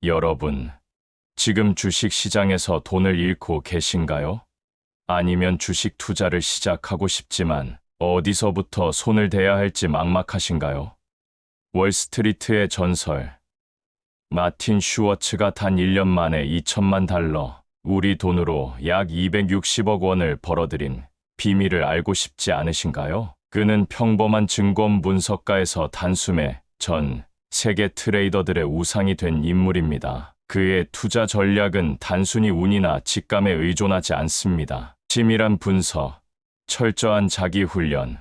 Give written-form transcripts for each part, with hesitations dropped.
여러분, 지금 주식 시장에서 돈을 잃고 계신가요? 아니면 주식 투자를 시작하고 싶지만 어디서부터 손을 대야 할지 막막하신가요? 월스트리트의 전설. 마틴 슈워츠가 단 1년 만에 2천만 달러, 우리 돈으로 약 260억 원을 벌어들인 비밀을 알고 싶지 않으신가요? 그는 평범한 증권 분석가에서 단숨에 전 세계 트레이더들의 우상이 된 인물입니다. 그의 투자 전략은 단순히 운이나 직감에 의존하지 않습니다. 치밀한 분석, 철저한 자기 훈련,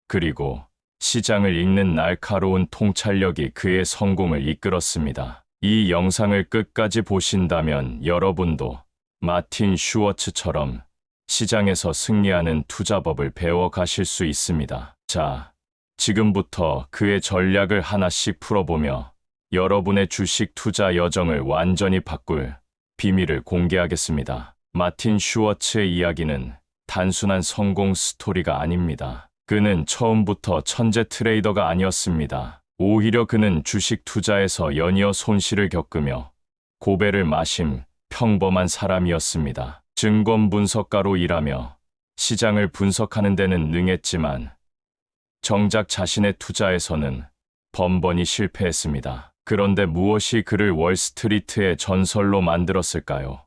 그리고 시장을 읽는 날카로운 통찰력이 그의 성공을 이끌었습니다. 이 영상을 끝까지 보신다면 여러분도 마틴 슈워츠처럼 시장에서 승리하는 투자법을 배워 가실 수 있습니다. 자, 지금부터 그의 전략을 하나씩 풀어보며 여러분의 주식 투자 여정을 완전히 바꿀 비밀을 공개하겠습니다. 마틴 슈워츠의 이야기는 단순한 성공 스토리가 아닙니다. 그는 처음부터 천재 트레이더가 아니었습니다. 오히려 그는 주식 투자에서 연이어 손실을 겪으며 고배를 마신 평범한 사람이었습니다. 증권 분석가로 일하며 시장을 분석하는 데는 능했지만 정작 자신의 투자에서는 번번이 실패했습니다. 그런데 무엇이 그를 월스트리트의 전설로 만들었을까요?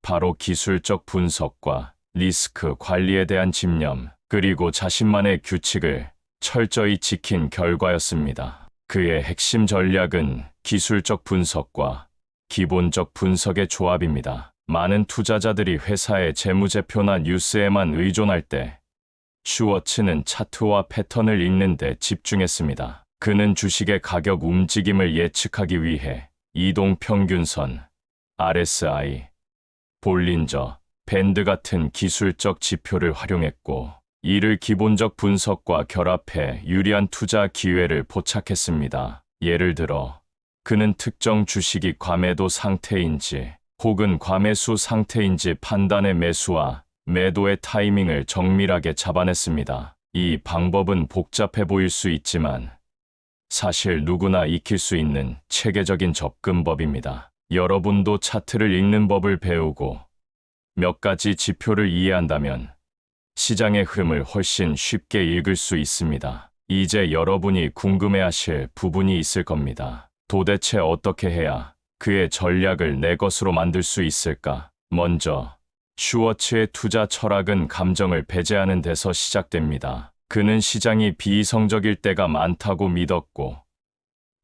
바로 기술적 분석과 리스크 관리에 대한 집념, 그리고 자신만의 규칙을 철저히 지킨 결과였습니다. 그의 핵심 전략은 기술적 분석과 기본적 분석의 조합입니다. 많은 투자자들이 회사의 재무제표나 뉴스에만 의존할 때 슈워츠는 차트와 패턴을 읽는 데 집중했습니다. 그는 주식의 가격 움직임을 예측하기 위해 이동평균선, RSI, 볼린저 밴드 같은 기술적 지표를 활용했고, 이를 기본적 분석과 결합해 유리한 투자 기회를 포착했습니다. 예를 들어, 그는 특정 주식이 과매도 상태인지 혹은 과매수 상태인지 판단해 매수와 매도의 타이밍을 정밀하게 잡아냈습니다. 이 방법은 복잡해 보일 수 있지만 사실 누구나 익힐 수 있는 체계적인 접근법입니다. 여러분도 차트를 읽는 법을 배우고 몇 가지 지표를 이해한다면 시장의 흐름을 훨씬 쉽게 읽을 수 있습니다. 이제 여러분이 궁금해하실 부분이 있을 겁니다. 도대체 어떻게 해야 그의 전략을 내 것으로 만들 수 있을까? 먼저 슈워츠의 투자 철학은 감정을 배제하는 데서 시작됩니다. 그는 시장이 비이성적일 때가 많다고 믿었고,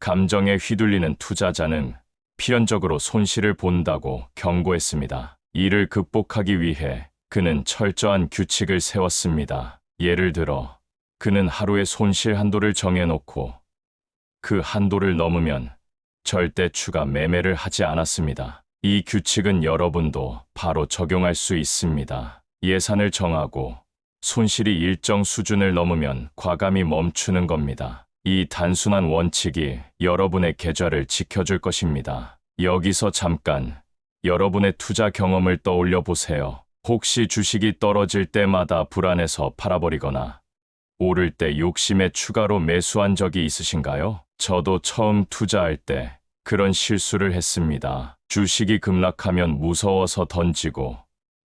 감정에 휘둘리는 투자자는 필연적으로 손실을 본다고 경고했습니다. 이를 극복하기 위해 그는 철저한 규칙을 세웠습니다. 예를 들어, 그는 하루의 손실 한도를 정해놓고 그 한도를 넘으면 절대 추가 매매를 하지 않았습니다. 이 규칙은 여러분도 바로 적용할 수 있습니다. 예산을 정하고 손실이 일정 수준을 넘으면 과감히 멈추는 겁니다. 이 단순한 원칙이 여러분의 계좌를 지켜줄 것입니다. 여기서 잠깐 여러분의 투자 경험을 떠올려 보세요. 혹시 주식이 떨어질 때마다 불안해서 팔아버리거나 오를 때 욕심에 추가로 매수한 적이 있으신가요? 저도 처음 투자할 때 그런 실수를 했습니다. 주식이 급락하면 무서워서 던지고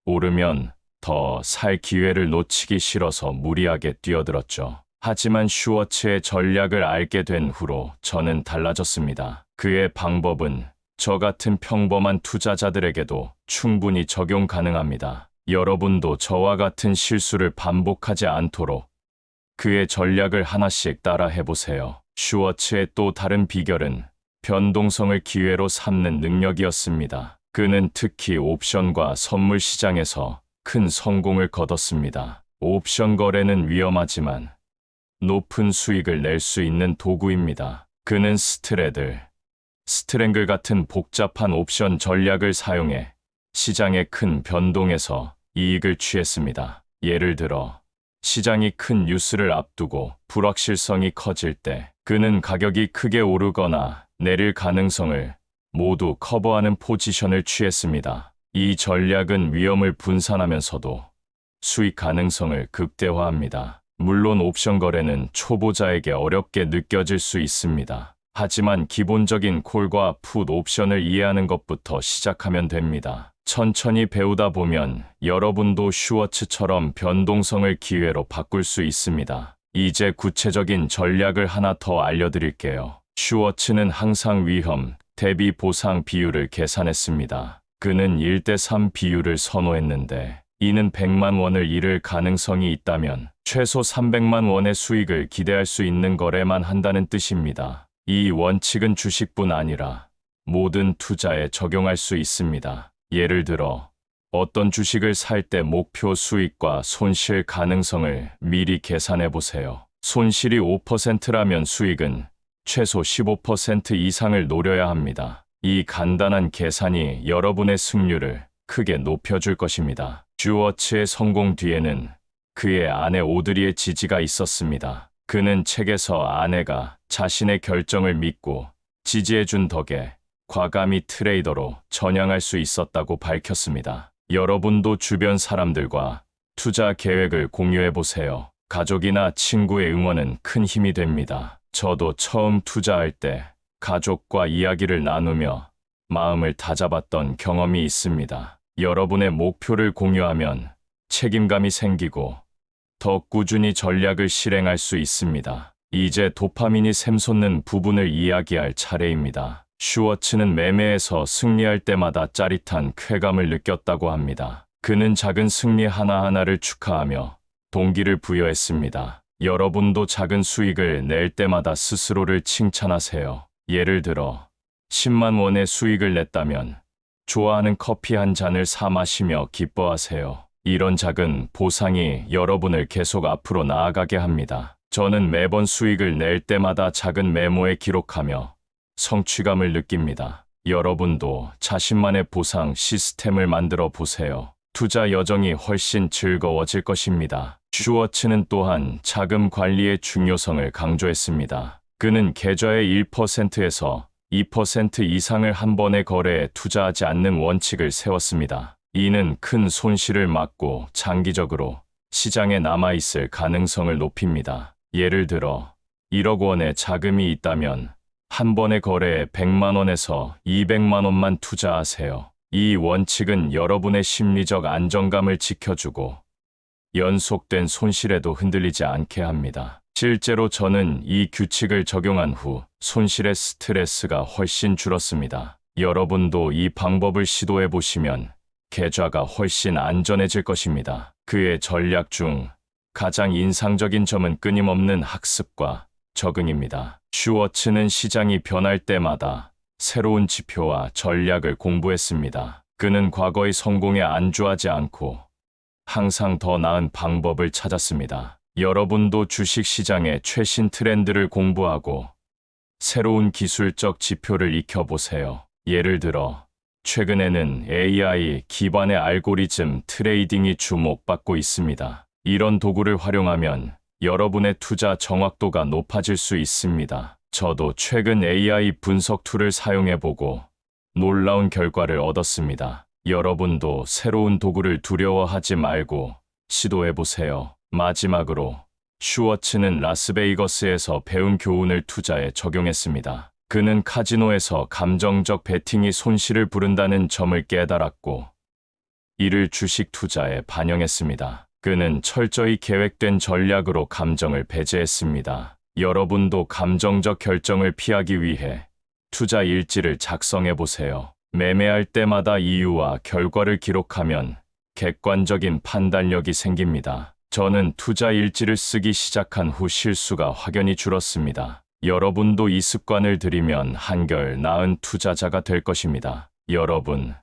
오르면 더 살 기회를 놓치기 싫어서 무리하게 뛰어들었죠. 하지만 슈워츠의 전략을 알게 된 후로 저는 달라졌습니다. 그의 방법은 저 같은 평범한 투자자들에게도 충분히 적용 가능합니다. 여러분도 저와 같은 실수를 반복하지 않도록 그의 전략을 하나씩 따라 해보세요. 슈워츠의 또 다른 비결은 변동성을 기회로 삼는 능력이었습니다. 그는 특히 옵션과 선물 시장에서 큰 성공을 거뒀습니다. 옵션 거래는 위험하지만 높은 수익을 낼 수 있는 도구입니다. 그는 스트랭글 같은 복잡한 옵션 전략을 사용해 시장의 큰 변동에서 이익을 취했습니다. 예를 들어, 시장이 큰 뉴스를 앞두고 불확실성이 커질 때 그는 가격이 크게 오르거나 내릴 가능성을 모두 커버하는 포지션을 취했습니다. 이 전략은 위험을 분산하면서도 수익 가능성을 극대화합니다. 물론 옵션 거래는 초보자에게 어렵게 느껴질 수 있습니다. 하지만 기본적인 콜과 풋 옵션을 이해하는 것부터 시작하면 됩니다. 천천히 배우다 보면 여러분도 슈워츠처럼 변동성을 기회로 바꿀 수 있습니다. 이제 구체적인 전략을 하나 더 알려드릴게요. 슈워츠는 항상 위험 대비 보상 비율을 계산했습니다. 그는 1대3 비율을 선호했는데 이는 100만 원을 잃을 가능성이 있다면 최소 300만 원의 수익을 기대할 수 있는 거래만 한다는 뜻입니다. 이 원칙은 주식뿐 아니라 모든 투자에 적용할 수 있습니다. 예를 들어 어떤 주식을 살 때 목표 수익과 손실 가능성을 미리 계산해 보세요. 손실이 5%라면 수익은 최소 15% 이상을 노려야 합니다. 이 간단한 계산이 여러분의 승률을 크게 높여줄 것입니다. 슈워츠의 성공 뒤에는 그의 아내 오드리의 지지가 있었습니다. 그는 책에서 아내가 자신의 결정을 믿고 지지해준 덕에 과감히 트레이더로 전향할 수 있었다고 밝혔습니다. 여러분도 주변 사람들과 투자 계획을 공유해 보세요. 가족이나 친구의 응원은 큰 힘이 됩니다. 저도 처음 투자할 때 가족과 이야기를 나누며 마음을 다잡았던 경험이 있습니다. 여러분의 목표를 공유하면 책임감이 생기고 더 꾸준히 전략을 실행할 수 있습니다. 이제 도파민이 샘솟는 부분을 이야기할 차례입니다. 슈워츠는 매매에서 승리할 때마다 짜릿한 쾌감을 느꼈다고 합니다. 그는 작은 승리 하나하나를 축하하며 동기를 부여했습니다. 여러분도 작은 수익을 낼 때마다 스스로를 칭찬하세요. 예를 들어 10만 원의 수익을 냈다면 좋아하는 커피 한 잔을 사 마시며 기뻐하세요. 이런 작은 보상이 여러분을 계속 앞으로 나아가게 합니다. 저는 매번 수익을 낼 때마다 작은 메모에 기록하며 성취감을 느낍니다. 여러분도 자신만의 보상 시스템을 만들어 보세요. 투자 여정이 훨씬 즐거워질 것입니다. 슈워츠는 또한 자금 관리의 중요성을 강조했습니다. 그는 계좌의 1%에서 2% 이상을 한 번의 거래에 투자하지 않는 원칙을 세웠습니다. 이는 큰 손실을 막고 장기적으로 시장에 남아있을 가능성을 높입니다. 예를 들어 1억 원의 자금이 있다면 한 번의 거래에 100만 원에서 200만 원만 투자하세요. 이 원칙은 여러분의 심리적 안정감을 지켜주고 연속된 손실에도 흔들리지 않게 합니다. 실제로 저는 이 규칙을 적용한 후 손실의 스트레스가 훨씬 줄었습니다. 여러분도 이 방법을 시도해 보시면 계좌가 훨씬 안전해질 것입니다. 그의 전략 중 가장 인상적인 점은 끊임없는 학습과 적응입니다. 슈워츠는 시장이 변할 때마다 새로운 지표와 전략을 공부했습니다. 그는 과거의 성공에 안주하지 않고 항상 더 나은 방법을 찾았습니다. 여러분도 주식 시장의 최신 트렌드를 공부하고 새로운 기술적 지표를 익혀보세요. 예를 들어 최근에는 AI 기반의 알고리즘 트레이딩이 주목받고 있습니다. 이런 도구를 활용하면 여러분의 투자 정확도가 높아질 수 있습니다. 저도 최근 AI 분석 툴을 사용해보고 놀라운 결과를 얻었습니다. 여러분도 새로운 도구를 두려워하지 말고 시도해보세요. 마지막으로 슈워츠는 라스베이거스에서 배운 교훈을 투자에 적용했습니다. 그는 카지노에서 감정적 베팅이 손실을 부른다는 점을 깨달았고 이를 주식 투자에 반영했습니다. 그는 철저히 계획된 전략으로 감정을 배제했습니다. 여러분도 감정적 결정을 피하기 위해 투자 일지를 작성해 보세요. 매매할 때마다 이유와 결과를 기록하면 객관적인 판단력이 생깁니다. 저는 투자 일지를 쓰기 시작한 후 실수가 확연히 줄었습니다. 여러분도 이 습관을 들이면 한결 나은 투자자가 될 것입니다. 여러분,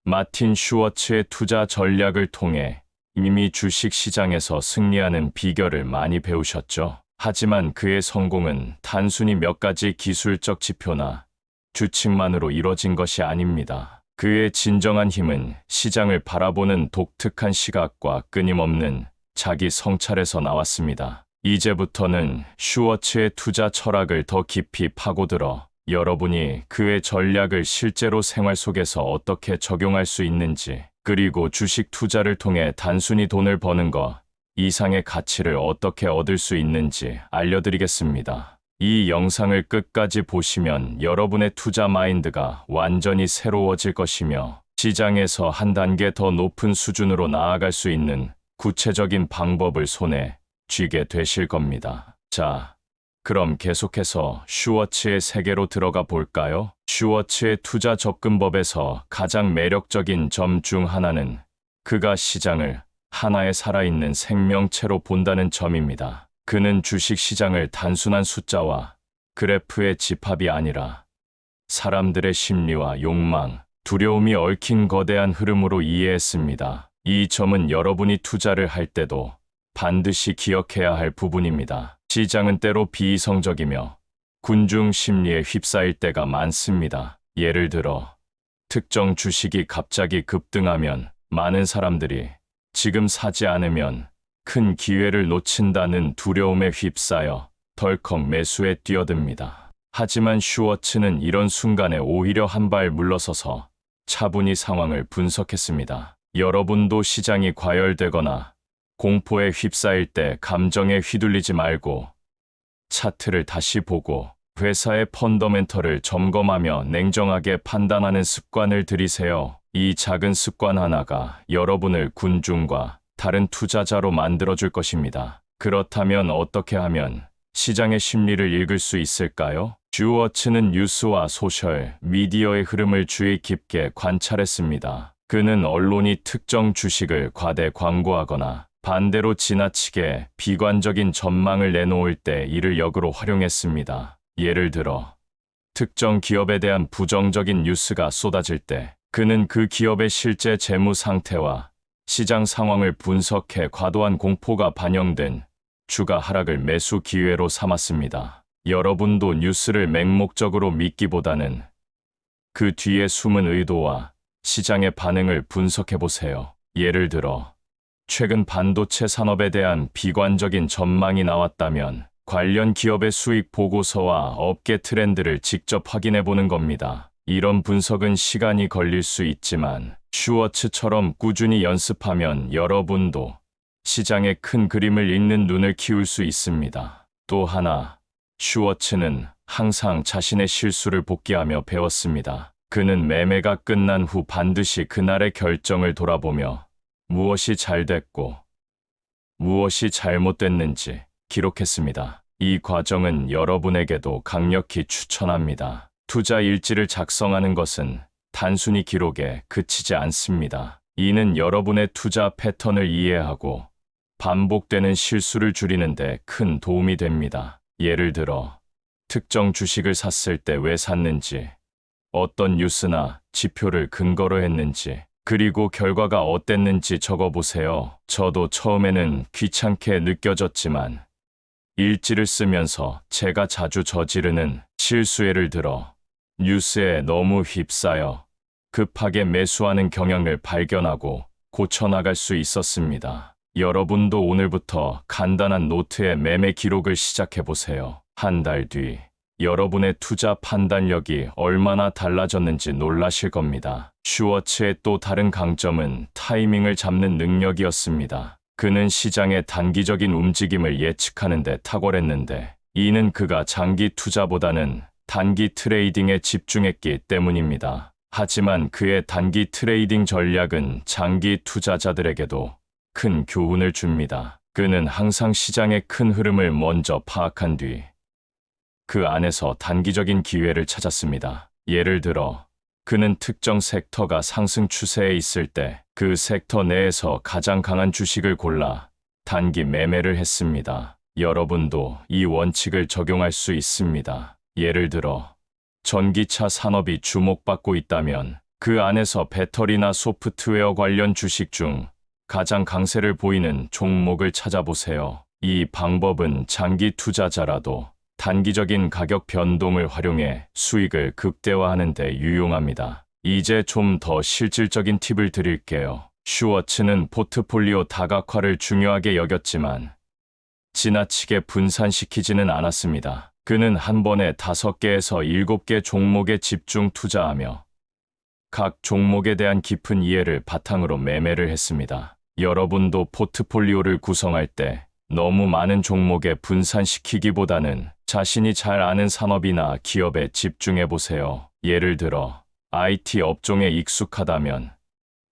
마틴 슈워츠의 투자 전략을 통해 이미 주식 시장에서 승리하는 비결을 많이 배우셨죠? 하지만 그의 성공은 단순히 몇 가지 기술적 지표나 규칙만으로 이뤄진 것이 아닙니다. 그의 진정한 힘은 시장을 바라보는 독특한 시각과 끊임없는 자기 성찰에서 나왔습니다. 이제부터는 슈워츠의 투자 철학을 더 깊이 파고들어 여러분이 그의 전략을 실제로 생활 속에서 어떻게 적용할 수 있는지, 그리고 주식 투자를 통해 단순히 돈을 버는 것 이상의 가치를 어떻게 얻을 수 있는지 알려드리겠습니다. 이 영상을 끝까지 보시면 여러분의 투자 마인드가 완전히 새로워질 것이며 시장에서 한 단계 더 높은 수준으로 나아갈 수 있는 구체적인 방법을 손에 쥐게 되실 겁니다. 자, 그럼 계속해서 슈워츠의 세계로 들어가 볼까요? 슈워츠의 투자 접근법에서 가장 매력적인 점 중 하나는 그가 시장을 하나의 살아있는 생명체로 본다는 점입니다. 그는 주식 시장을 단순한 숫자와 그래프의 집합이 아니라 사람들의 심리와 욕망, 두려움이 얽힌 거대한 흐름으로 이해했습니다. 이 점은 여러분이 투자를 할 때도 반드시 기억해야 할 부분입니다. 시장은 때로 비이성적이며 군중 심리에 휩싸일 때가 많습니다. 예를 들어 특정 주식이 갑자기 급등하면 많은 사람들이 지금 사지 않으면 큰 기회를 놓친다는 두려움에 휩싸여 덜컥 매수에 뛰어듭니다. 하지만 슈워츠는 이런 순간에 오히려 한 발 물러서서 차분히 상황을 분석했습니다. 여러분도 시장이 과열되거나 공포에 휩싸일 때 감정에 휘둘리지 말고 차트를 다시 보고 회사의 펀더멘털을 점검하며 냉정하게 판단하는 습관을 들이세요. 이 작은 습관 하나가 여러분을 군중과 다른 투자자로 만들어줄 것입니다. 그렇다면 어떻게 하면 시장의 심리를 읽을 수 있을까요? 슈워츠는 뉴스와 소셜, 미디어의 흐름을 주의 깊게 관찰했습니다. 그는 언론이 특정 주식을 과대 광고하거나 반대로 지나치게 비관적인 전망을 내놓을 때 이를 역으로 활용했습니다. 예를 들어 특정 기업에 대한 부정적인 뉴스가 쏟아질 때 그는 그 기업의 실제 재무 상태와 시장 상황을 분석해 과도한 공포가 반영된 주가 하락을 매수 기회로 삼았습니다. 여러분도 뉴스를 맹목적으로 믿기보다는 그 뒤에 숨은 의도와 시장의 반응을 분석해 보세요. 예를 들어 최근 반도체 산업에 대한 비관적인 전망이 나왔다면 관련 기업의 수익 보고서와 업계 트렌드를 직접 확인해 보는 겁니다. 이런 분석은 시간이 걸릴 수 있지만 슈워츠처럼 꾸준히 연습하면 여러분도 시장의 큰 그림을 읽는 눈을 키울 수 있습니다. 또 하나, 슈워츠는 항상 자신의 실수를 복귀하며 배웠습니다. 그는 매매가 끝난 후 반드시 그날의 결정을 돌아보며 무엇이 잘 됐고 무엇이 잘못됐는지 기록했습니다. 이 과정은 여러분에게도 강력히 추천합니다. 투자 일지를 작성하는 것은 단순히 기록에 그치지 않습니다. 이는 여러분의 투자 패턴을 이해하고 반복되는 실수를 줄이는 데 큰 도움이 됩니다. 예를 들어 특정 주식을 샀을 때 왜 샀는지, 어떤 뉴스나 지표를 근거로 했는지, 그리고 결과가 어땠는지 적어보세요. 저도 처음에는 귀찮게 느껴졌지만 일지를 쓰면서 제가 자주 저지르는 실수예를 들어 뉴스에 너무 휩싸여 급하게 매수하는 경향을 발견하고 고쳐나갈 수 있었습니다. 여러분도 오늘부터 간단한 노트에 매매 기록을 시작해보세요. 한 달 뒤 여러분의 투자 판단력이 얼마나 달라졌는지 놀라실 겁니다. 슈워츠의 또 다른 강점은 타이밍을 잡는 능력이었습니다. 그는 시장의 단기적인 움직임을 예측하는 데 탁월했는데 이는 그가 장기 투자보다는 단기 트레이딩에 집중했기 때문입니다. 하지만 그의 단기 트레이딩 전략은 장기 투자자들에게도 큰 교훈을 줍니다. 그는 항상 시장의 큰 흐름을 먼저 파악한 뒤 그 안에서 단기적인 기회를 찾았습니다. 예를 들어 그는 특정 섹터가 상승 추세에 있을 때 그 섹터 내에서 가장 강한 주식을 골라 단기 매매를 했습니다. 여러분도 이 원칙을 적용할 수 있습니다. 예를 들어 전기차 산업이 주목받고 있다면 그 안에서 배터리나 소프트웨어 관련 주식 중 가장 강세를 보이는 종목을 찾아보세요. 이 방법은 장기 투자자라도 단기적인 가격 변동을 활용해 수익을 극대화하는 데 유용합니다. 이제 좀 더 실질적인 팁을 드릴게요. 슈워츠는 포트폴리오 다각화를 중요하게 여겼지만 지나치게 분산시키지는 않았습니다. 그는 한 번에 5개에서 7개 종목에 집중 투자하며 각 종목에 대한 깊은 이해를 바탕으로 매매를 했습니다. 여러분도 포트폴리오를 구성할 때 너무 많은 종목에 분산시키기보다는 자신이 잘 아는 산업이나 기업에 집중해 보세요. 예를 들어 IT 업종에 익숙하다면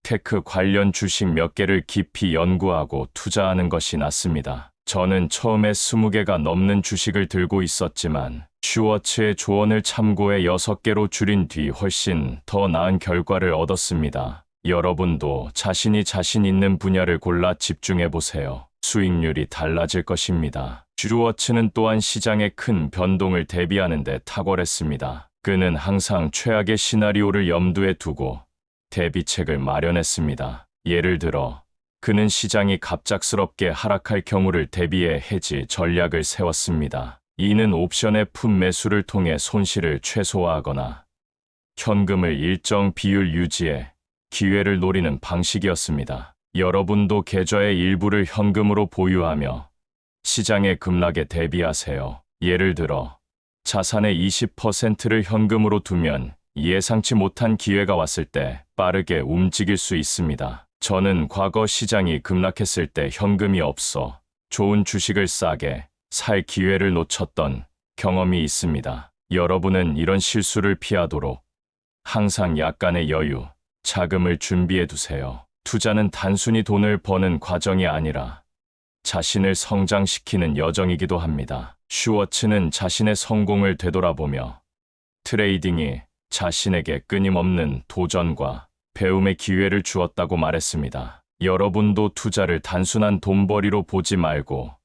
테크 관련 주식 몇 개를 깊이 연구하고 투자하는 것이 낫습니다. 저는 처음에 20개가 넘는 주식을 들고 있었지만 슈워츠의 조언을 참고해 6개로 줄인 뒤 훨씬 더 나은 결과를 얻었습니다. 여러분도 자신 있는 분야를 골라 집중해 보세요. 수익률이 달라질 것입니다. 슈워츠는 또한 시장의 큰 변동을 대비하는 데 탁월했습니다. 그는 항상 최악의 시나리오를 염두에 두고 대비책을 마련했습니다. 예를 들어 그는 시장이 갑작스럽게 하락할 경우를 대비해 해지 전략을 세웠습니다. 이는 옵션의 풋매수를 통해 손실을 최소화하거나 현금을 일정 비율 유지해 기회를 노리는 방식이었습니다. 여러분도 계좌의 일부를 현금으로 보유하며 시장의 급락에 대비하세요. 예를 들어 자산의 20%를 현금으로 두면 예상치 못한 기회가 왔을 때 빠르게 움직일 수 있습니다. 저는 과거 시장이 급락했을 때 현금이 없어 좋은 주식을 싸게 살 기회를 놓쳤던 경험이 있습니다. 여러분은 이런 실수를 피하도록 항상 약간의 여유, 자금을 준비해 두세요. 투자는 단순히 돈을 버는 과정이 아니라 자신을 성장시키는 여정이기도 합니다. 슈워츠는 자신의 성공을 되돌아보며 트레이딩이 자신에게 끊임없는 도전과 배움의 기회를 주었다고 말했습니다. 여러분도 투자를 단순한 돈벌이로 보지 말고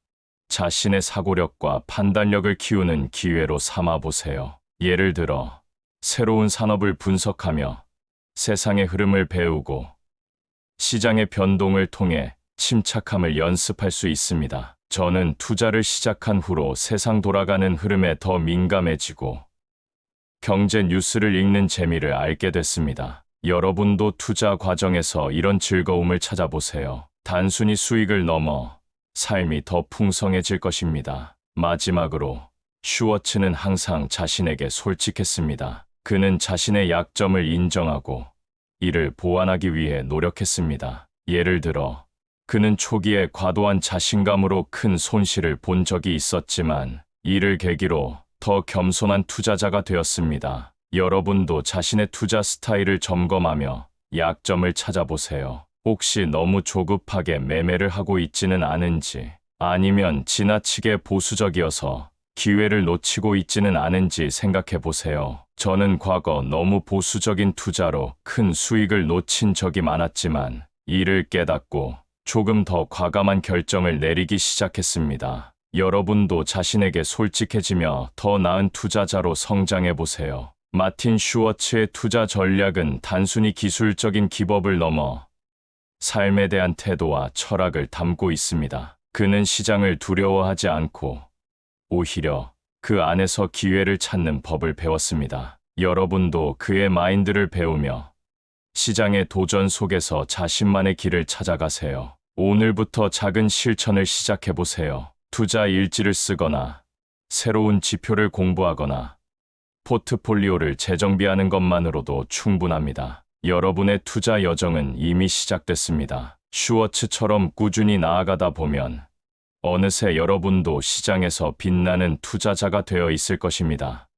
자신의 사고력과 판단력을 키우는 기회로 삼아보세요. 예를 들어 새로운 산업을 분석하며 세상의 흐름을 배우고 시장의 변동을 통해 침착함을 연습할 수 있습니다. 저는 투자를 시작한 후로 세상 돌아가는 흐름에 더 민감해지고 경제 뉴스를 읽는 재미를 알게 됐습니다. 여러분도 투자 과정에서 이런 즐거움을 찾아보세요. 단순히 수익을 넘어 삶이 더 풍성해질 것입니다. 마지막으로 슈워츠는 항상 자신에게 솔직했습니다. 그는 자신의 약점을 인정하고 이를 보완하기 위해 노력했습니다. 예를 들어 그는 초기에 과도한 자신감으로 큰 손실을 본 적이 있었지만 이를 계기로 더 겸손한 투자자가 되었습니다. 여러분도 자신의 투자 스타일을 점검하며 약점을 찾아보세요. 혹시 너무 조급하게 매매를 하고 있지는 않은지, 아니면 지나치게 보수적이어서 기회를 놓치고 있지는 않은지 생각해 보세요. 저는 과거 너무 보수적인 투자로 큰 수익을 놓친 적이 많았지만 이를 깨닫고 조금 더 과감한 결정을 내리기 시작했습니다. 여러분도 자신에게 솔직해지며 더 나은 투자자로 성장해 보세요. 마틴 슈워츠의 투자 전략은 단순히 기술적인 기법을 넘어 삶에 대한 태도와 철학을 담고 있습니다. 그는 시장을 두려워하지 않고 오히려 그 안에서 기회를 찾는 법을 배웠습니다. 여러분도 그의 마인드를 배우며 시장의 도전 속에서 자신만의 길을 찾아가세요. 오늘부터 작은 실천을 시작해 보세요. 투자 일지를 쓰거나 새로운 지표를 공부하거나 포트폴리오를 재정비하는 것만으로도 충분합니다. 여러분의 투자 여정은 이미 시작됐습니다. 슈워츠처럼 꾸준히 나아가다 보면 어느새 여러분도 시장에서 빛나는 투자자가 되어 있을 것입니다.